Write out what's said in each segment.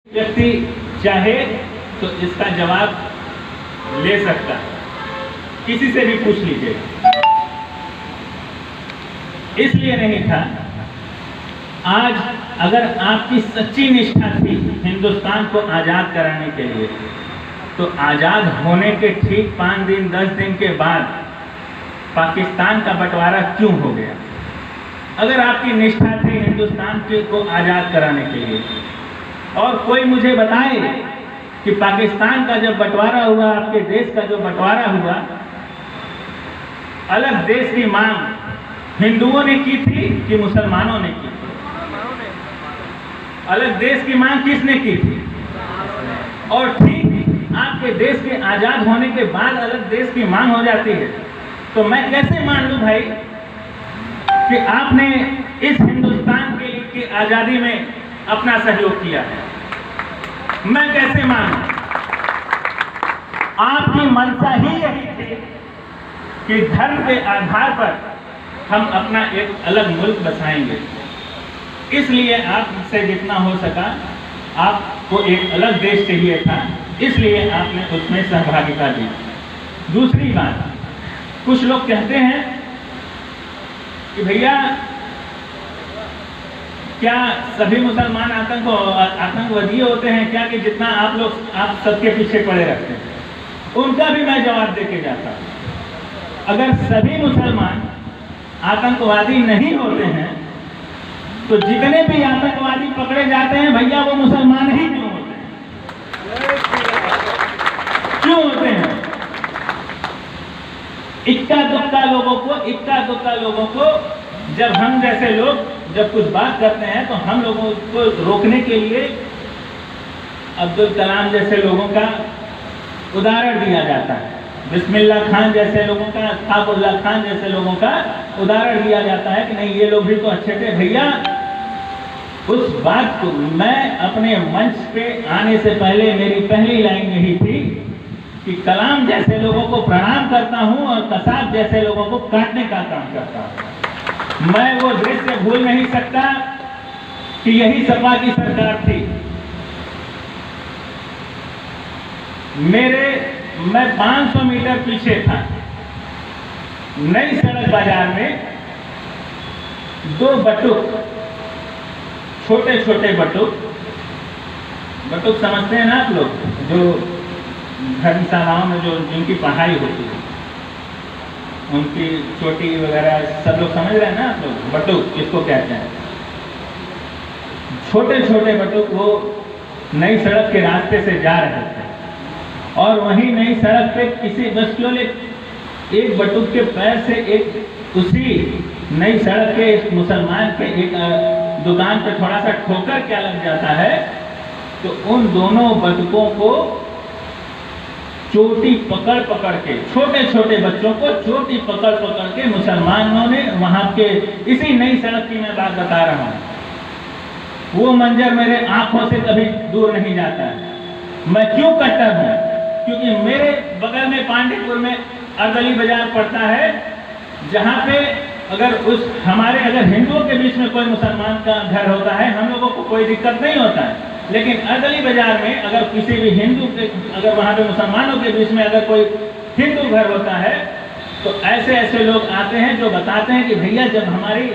व्यक्ति चाहे तो इसका जवाब ले सकता है, किसी से भी पूछ लीजिएगा। इसलिए नहीं था। आज अगर आपकी सच्ची निष्ठा थी हिंदुस्तान को आज़ाद कराने के लिए, तो आज़ाद होने के ठीक 5 दिन 10 दिन के बाद पाकिस्तान का बंटवारा क्यों हो गया? अगर आपकी निष्ठा थी हिंदुस्तान को आज़ाद कराने के लिए, और कोई मुझे बताए कि पाकिस्तान का जब बंटवारा हुआ, आपके देश का जो बंटवारा हुआ, अलग देश की मांग हिंदुओं ने की थी कि मुसलमानों ने की थी? अलग देश की मांग किसने की थी? और ठीक आपके देश के आज़ाद होने के बाद अलग देश की मांग हो जाती है, तो मैं कैसे मान लूं भाई कि आपने इस हिंदुस्तान की आज़ादी में अपना सहयोग किया है? मैं कैसे मानूं? आपकी मंशा ही यही थी कि धर्म के आधार पर हम अपना एक अलग मुल्क बसाएंगे। इसलिए आपसे जितना हो सका, आपको एक अलग देश चाहिए था, इसलिए आपने उसमें सहभागिता दी। दूसरी बात, कुछ लोग कहते हैं कि भैया क्या सभी मुसलमान आतंकवादी होते हैं क्या, कि जितना आप सबके पीछे पड़े रहते हैं? उनका भी मैं जवाब देके जाता हूं। अगर सभी मुसलमान आतंकवादी नहीं होते हैं, तो जितने भी आतंकवादी पकड़े जाते हैं भैया, वो मुसलमान ही क्यों होते हैं? क्यों होते हैं? इक्का दुक्का लोगों को जब हम जैसे लोग जब कुछ बात करते हैं, तो हम लोगों को रोकने के लिए अब्दुल कलाम जैसे लोगों का उदाहरण दिया जाता है, बिस्मिल्लाह खान जैसे लोगों का, अब्दुल्ला खान जैसे लोगों का उदाहरण दिया जाता है कि नहीं, ये लोग भी तो अच्छे थे। भैया, उस बात को मैं अपने मंच पे आने से पहले मेरी पहली लाइन यही थी कि कलाम जैसे लोगों को प्रणाम करता हूं और कसाब जैसे लोगों को काटने का काम करता हूं। मैं वो दृश्य भूल नहीं सकता कि यही सपा की सरकार थी। मैं 500 मीटर पीछे था, नई सड़क बाजार में 2 बटुक, छोटे छोटे बटुक समझते हैं ना आप लोग, जो धर्मशालाओं में जो जिनकी पढ़ाई होती है, उनकी चोटी वगैरह सब लोग समझ रहे हैं ना आप लोग? बटुक किसको कहते हैं? छोटे छोटे बटुक वो नई सड़क के रास्ते से जा रहे थे, और वहीं नई सड़क पे किसी बच्चों ने एक बटुक के पैर से एक उसी नई सड़क के मुसलमान के एक दुकान पे थोड़ा सा ठोकर क्या लग जाता है, तो उन दोनों बटुकों को चोटी पकड़ के, छोटे छोटे बच्चों को चोटी पकड़ के मुसलमानों ने वहां के, इसी नई सड़क की मैं बात बता रहा हूं, वो मंजर मेरे आंखों से कभी दूर नहीं जाता है। मैं क्यों कट्टर हूं? क्योंकि मेरे बगल में पांडेपुर में अर्दली बाजार पड़ता है, जहां पे अगर हिंदुओं के बीच में कोई मुसलमान का घर होता है, हम लोगों को कोई दिक्कत नहीं होता है, लेकिन अर्दली बाजार में अगर किसी भी अगर वहां पे मुसलमानों के बीच में अगर कोई हिंदू घर होता है, तो ऐसे लोग आते हैं जो बताते हैं कि भैया, जब हमारी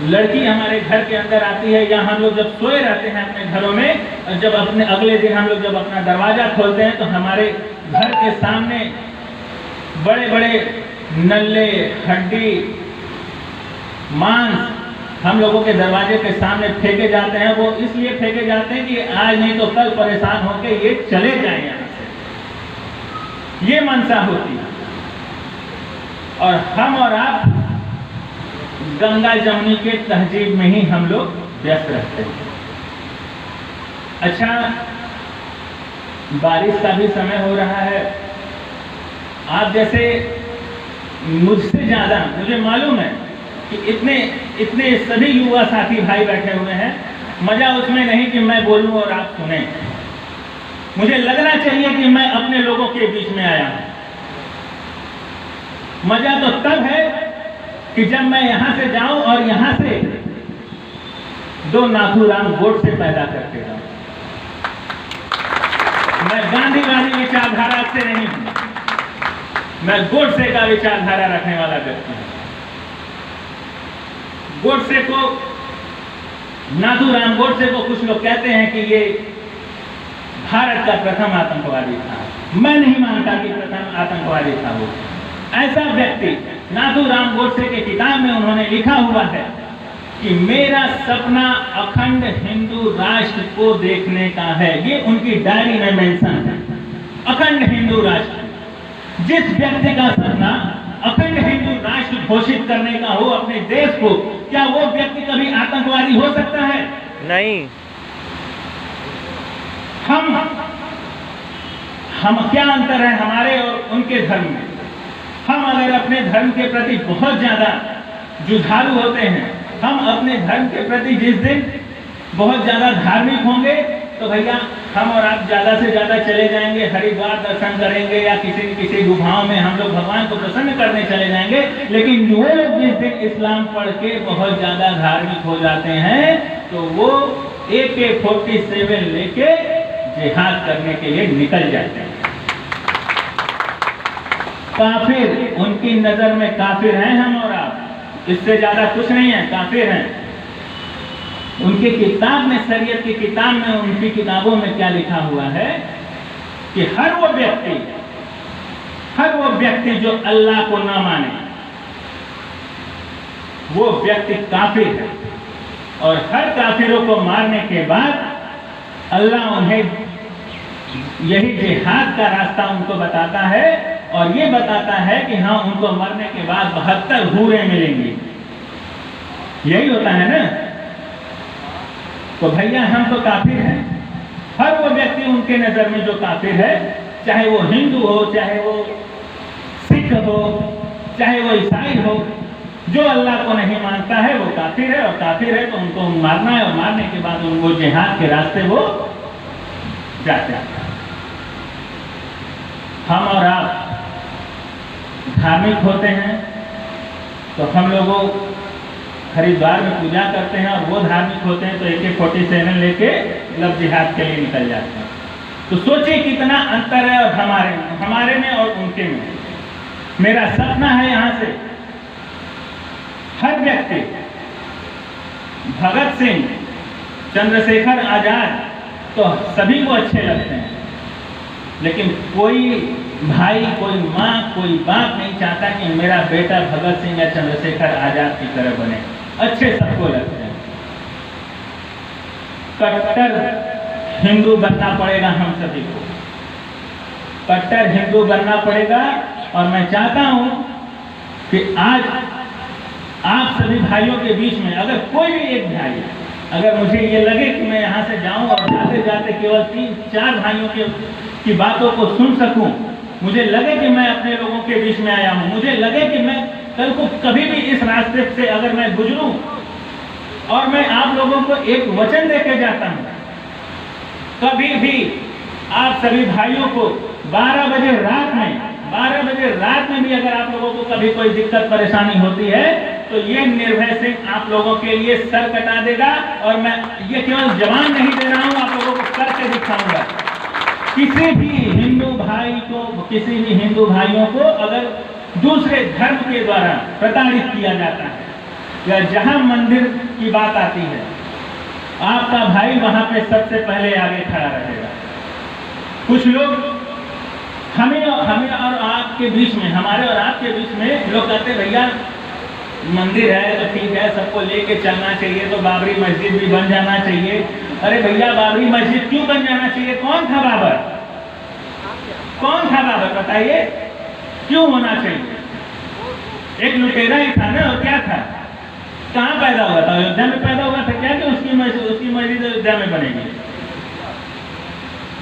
लड़की हमारे घर के अंदर आती है, या हम लोग जब सोए रहते हैं अपने घरों में, जब अपने अगले दिन हम लोग जब अपना दरवाजा खोलते हैं, तो हमारे घर के सामने बड़े बड़े नल्ले, हड्डी, मांस हम लोगों के दरवाजे के सामने फेंके जाते हैं। वो इसलिए फेंके जाते हैं कि आज नहीं तो कल परेशान होकर ये चले जाएं यहां से। ये मंशा होती है, और हम और आप गंगा जमुनी के तहजीब में ही हम लोग व्यस्त रहते हैं। अच्छा, बारिश का भी समय हो रहा है। आप जैसे मुझसे ज्यादा मुझे मालूम है कि इतने सभी युवा साथी भाई बैठे हुए हैं। मजा उसमें नहीं कि मैं बोलूं और आप सुने। मुझे लगना चाहिए कि मैं अपने लोगों के बीच में आया हूं। मजा तो तब है कि जब मैं यहां से जाऊं और यहां से 2 नाथूराम गोडसे पैदा करके जाऊं। मैं गांधीवादी विचारधारा से नहीं हूं, मैं गोडसे का विचारधारा रखने वाला व्यक्ति हूं। गोडसे को, नाथूराम गोडसे को कुछ लोग कहते हैं कि ये भारत का प्रथम आतंकवादी था। मैं नहीं मानता कि प्रथम आतंकवादी था वो। ऐसा व्यक्ति, नाथूराम गोडसे के किताब में उन्होंने लिखा हुआ है कि मेरा सपना अखंड हिंदू राष्ट्र को देखने का है। ये उनकी डायरी में मेंशन है, अखंड हिंदू राष्ट्र। जिस व्यक्ति का सपना अखंड हिंदू राष्ट्र घोषित करने का हो अपने देश को, क्या वो व्यक्ति कभी आतंकवादी हो सकता है? नहीं। हम क्या अंतर है हमारे और उनके धर्म में? हम अगर अपने धर्म के प्रति बहुत ज्यादा जुझारू होते हैं, हम अपने धर्म के प्रति जिस दिन बहुत ज्यादा धार्मिक होंगे, तो भैया हम और आप ज्यादा से ज्यादा चले जाएंगे, हरिद्वार दर्शन करेंगे या किसी न किसी गुफाओं में हम लोग भगवान को प्रसन्न करने चले जाएंगे। लेकिन वो लोग जिस दिन इस्लाम पढ़ के बहुत ज्यादा धार्मिक हो जाते हैं, तो वो AK-47 लेके जिहाद करने के लिए निकल जाते हैं। काफिर, उनकी नजर में काफिर हैं हम और आप, इससे ज्यादा कुछ नहीं है, काफिर हैं। उनकी किताब में, शरीयत की किताब में, उनकी किताबों में क्या लिखा हुआ है कि हर वो व्यक्ति जो अल्लाह को ना माने, वो व्यक्ति काफिर है। और हर काफिरों को मारने के बाद अल्लाह उन्हें यही जिहाद का रास्ता उनको बताता है और ये बताता है कि हाँ, उनको मरने के बाद 72 हूरें मिलेंगी। यही होता है ना। तो भैया हम तो काफिर हैं। हर वो व्यक्ति उनके नजर में जो काफिर है, चाहे वो हिंदू हो, चाहे वो सिख हो, चाहे वो ईसाई हो, जो अल्लाह को नहीं मानता है वो काफिर है। और काफिर है तो उनको मारना है, और मारने के बाद उनको जिहाद के रास्ते वो जाते हैं। हम और आप धार्मिक होते हैं तो हम लोगों हरिद्वार में पूजा करते हैं, और वो धार्मिक होते हैं तो AK-47 लेके मतलब जिहाद के लिए निकल जाते हैं। तो सोचिए कितना अंतर है और हमारे में और उनके में। मेरा सपना है यहाँ से हर व्यक्ति, भगत सिंह, चंद्रशेखर आजाद तो सभी को अच्छे लगते हैं, लेकिन कोई भाई, कोई माँ, कोई बाप नहीं चाहता कि मेरा बेटा भगत सिंह या चंद्रशेखर आजाद की तरह बने। अच्छे सबको लगते हैं। कट्टर हिंदू बनना पड़ेगा हम सभी को, कट्टर हिंदू बनना पड़ेगा। और मैं चाहता हूं कि आज आप सभी भाइयों के बीच में अगर कोई भी एक भाई, अगर मुझे ये लगे कि मैं यहाँ से जाऊं और जाते जाते केवल 3-4 भाइयों की बातों को सुन सकूं, मुझे लगे कि मैं अपने लोगों के बीच में आया हूं, मुझे लगे कि मैं कल को कभी भी इस रास्ते से अगर मैं गुजरूं और मैं आप लोगों को एक वचन देके जाता हूं, कभी भी आप सभी भाइयों को 12 बजे रात में भी अगर आप लोगों को कभी कोई दिक्कत परेशानी होती है, तो ये निर्भय सिंह आप लोगों के लिए सर कटा देगा। और मैं ये केवल जवान नहीं दे रहा हूं, आप लोगों को करके दिखाऊंगा। किसी भी हिंदू भाई को, किसी भी हिंदू भाइयों को अगर दूसरे धर्म के द्वारा प्रताड़ित किया जाता है या जहां मंदिर की बात आती है, आपका भाई वहां पे सबसे पहले आगे खड़ा रहेगा। कुछ लोग हमें और आपके बीच में, हमारे और आपके बीच में लोग कहते भैया मंदिर है तो ठीक है, सबको लेके चलना चाहिए, तो बाबरी मस्जिद भी बन जाना चाहिए। अरे भैया बाबरी मस्जिद क्यों बन जाना चाहिए? कौन था बाबर? बताइए, क्यों होना चाहिए? एक लुटेरा ही था ना, और क्या था? कहाँ पैदा हुआ था? अयोध्या में पैदा हुआ था क्या कि उसकी मस्जिद अयोध्या में बनेगी?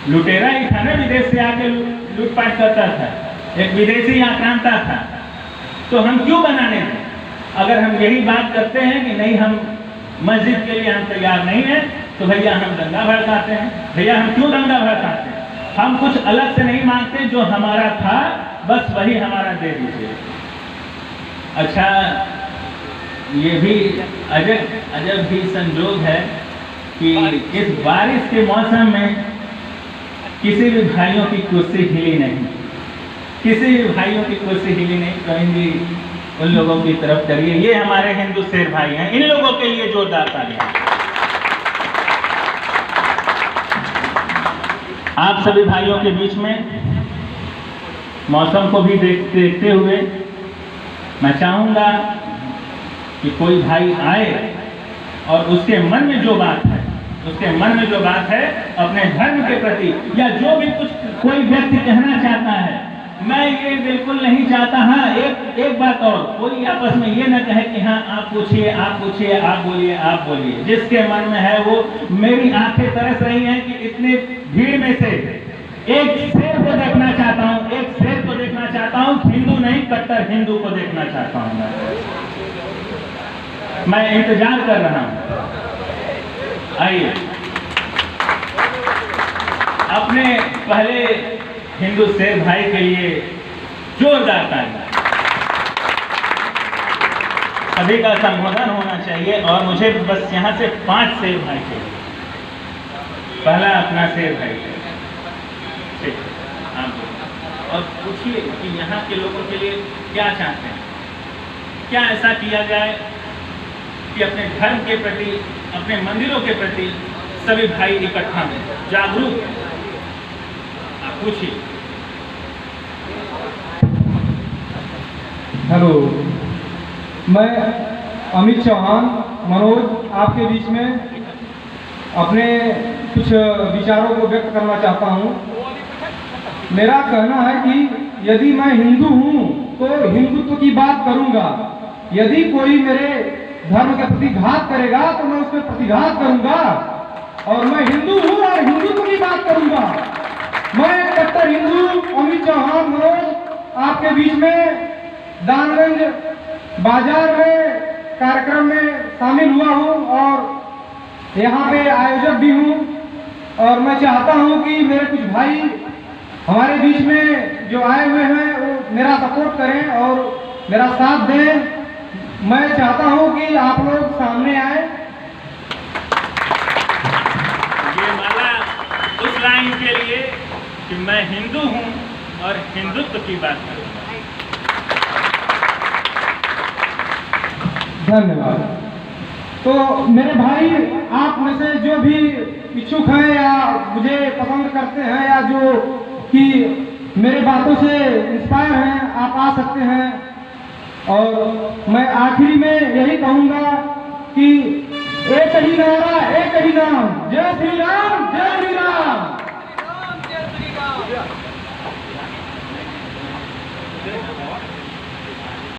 लुटेरा ही था ना, विदेश से आके लूटपाट करता था, एक विदेशी आक्रांता था। तो हम क्यों बनाने दें? अगर हम यही बात करते हैं कि नहीं, हम मस्जिद के लिए हम तैयार नहीं हैं, तो भैया हम दंगा भड़काते हैं। भैया हम क्यों दंगा भड़काते हैं? हम कुछ अलग से नहीं मांगते, जो हमारा था बस वही हमारा दे दीजिए। अच्छा, ये भी अजब भी संजोग है कि इस बारिश के मौसम में किसी भी भाइयों की कुर्सी हिली नहीं, किसी भी भाइयों की कुर्सी हिली नहीं। प्रवीण जी उन लोगों की तरफ करिए, ये हमारे हिंदू शेर भाई हैं, इन लोगों के लिए जोरदार तालियां। आप सभी भाइयों के बीच में मौसम को भी देखते हुए मैं चाहूंगा कि कोई भाई आए और उसके मन में जो बात है, उसके मन में जो बात है अपने धर्म के प्रति, या जो भी कुछ कोई व्यक्ति कहना चाहता है, मैं ये बिल्कुल नहीं चाहता। हाँ, एक बात और, कोई आपस में ये ना कहे कि हाँ आप पूछिए, आप पूछिए, आप बोलिए, आप बोलिए। जिसके मन में है वो, मेरी आंखें तरस रही हैं कि इतने भीड़ में से एक शेर को देखना चाहता हूँ, एक शेर को देखना चाहता हूँ, हिंदू नहीं कट्टर हिंदू को देखना चाहता हूँ। मैं इंतजार कर रहा हूँ। आइए अपने पहले हिंदू शेर भाई के लिए जोरदार तालियां। सभी का संबोधन होना चाहिए और मुझे बस यहाँ से 5 शेर भाई चाहिए। पहला अपना शेर भाई, ठीक, आप और पूछिए कि यहाँ के लोगों के लिए क्या चाहते हैं, क्या ऐसा किया जाए कि अपने धर्म के प्रति, अपने मंदिरों के प्रति सभी भाई इकट्ठा हैं, जागरूक हैं। आप पूछिए। हेलो, मैं अमित चौहान मनोज आपके बीच में अपने कुछ विचारों को व्यक्त करना चाहता हूँ। मेरा कहना है कि यदि मैं हिंदू हूँ तो हिंदुत्व की बात करूँगा, यदि कोई मेरे धर्म के प्रति घात करेगा तो मैं उस पर प्रतिघात करूँगा, और मैं हिंदू हूँ और हिंदुत्व की बात करूँगा। मैं कट्टर हिंदू अमित चौहान मनोज आपके बीच में दानगंज बाजार में कार्यक्रम में शामिल हुआ हूँ और यहाँ पे आयोजक भी हूँ, और मैं चाहता हूँ कि मेरे कुछ भाई हमारे बीच में जो आए हुए हैं वो मेरा सपोर्ट करें और मेरा साथ दें। मैं चाहता हूँ कि आप लोग सामने आए। ये माला उस लाइन के लिए कि मैं हिंदू हूँ और हिंदुत्व की बात करूँगा। धन्यवाद। तो मेरे भाई, आप में से जो भी इच्छुक हैं या मुझे पसंद करते हैं या जो कि मेरे बातों से इंस्पायर हैं, आप आ सकते हैं। और मैं आखिरी में यही कहूँगा कि एक ही नारा, एक ही नाम, जय श्री राम, जय श्री राम।